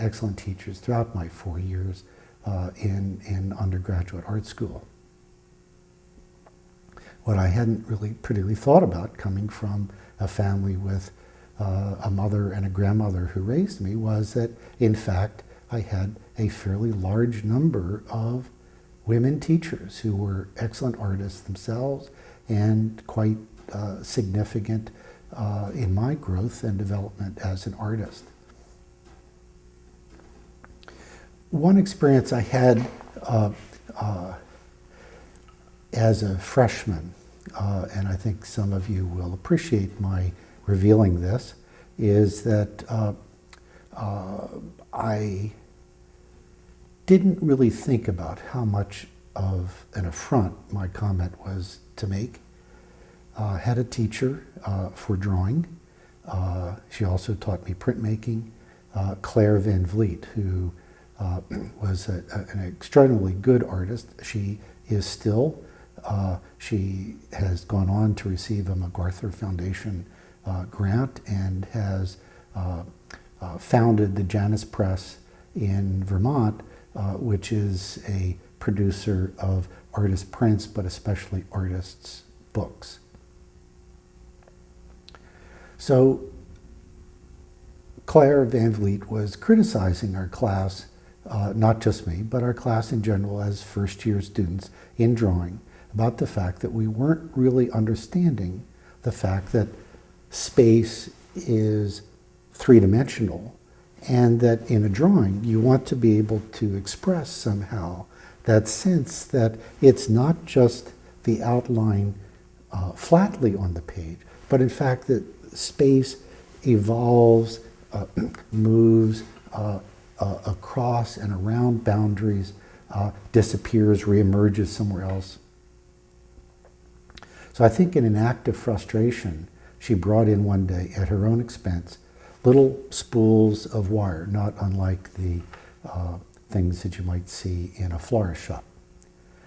excellent teachers throughout my 4 years in undergraduate art school. What I hadn't really particularly thought about, coming from a family with a mother and a grandmother who raised me, was that, in fact, I had a fairly large number of women teachers who were excellent artists themselves and quite significant in my growth and development as an artist. One experience I had as a freshman, and I think some of you will appreciate my revealing this, is that I didn't really think about how much of an affront my comment was to make. Had a teacher for drawing. She also taught me printmaking, Claire Van Vliet, who was an extraordinarily good artist. She is still. She has gone on to receive a MacArthur Foundation grant and has founded the Janus Press in Vermont, which is a producer of artist prints, but especially artists' books. So Claire Van Vliet was criticizing our class, not just me, but our class in general as first-year students in drawing, about the fact that we weren't really understanding the fact that space is three-dimensional, and that in a drawing you want to be able to express somehow that sense that it's not just the outline flatly on the page, but in fact that space evolves, moves across and around boundaries, disappears, reemerges somewhere else. So I think in an act of frustration, she brought in one day, at her own expense, little spools of wire, not unlike the things that you might see in a florist shop.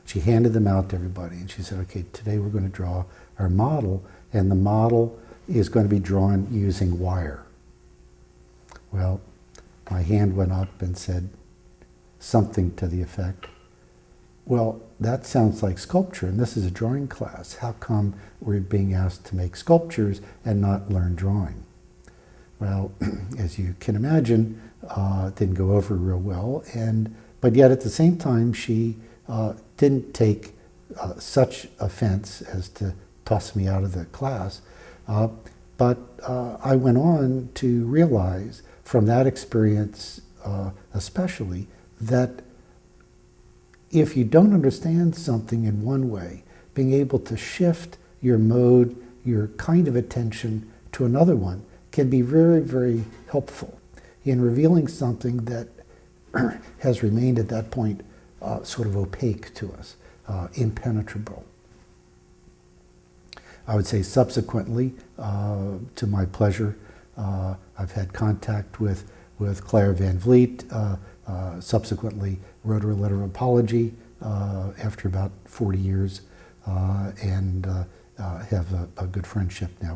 She handed them out to everybody, and she said, okay, today we're going to draw our model, and the model is going to be drawn using wire. Well, my hand went up and said something to the effect, well, that sounds like sculpture, and this is a drawing class. How come we're being asked to make sculptures and not learn drawing? Well, as you can imagine, it didn't go over real well, but yet at the same time, she didn't take such offense as to toss me out of the class. But I went on to realize from that experience especially that if you don't understand something in one way, being able to shift your mode, your kind of attention to another one can be very, very helpful in revealing something that has remained at that point sort of opaque to us, impenetrable. I would say subsequently, to my pleasure, I've had contact with Claire Van Vliet, subsequently wrote her a letter of apology after about 40 years, and have a good friendship now.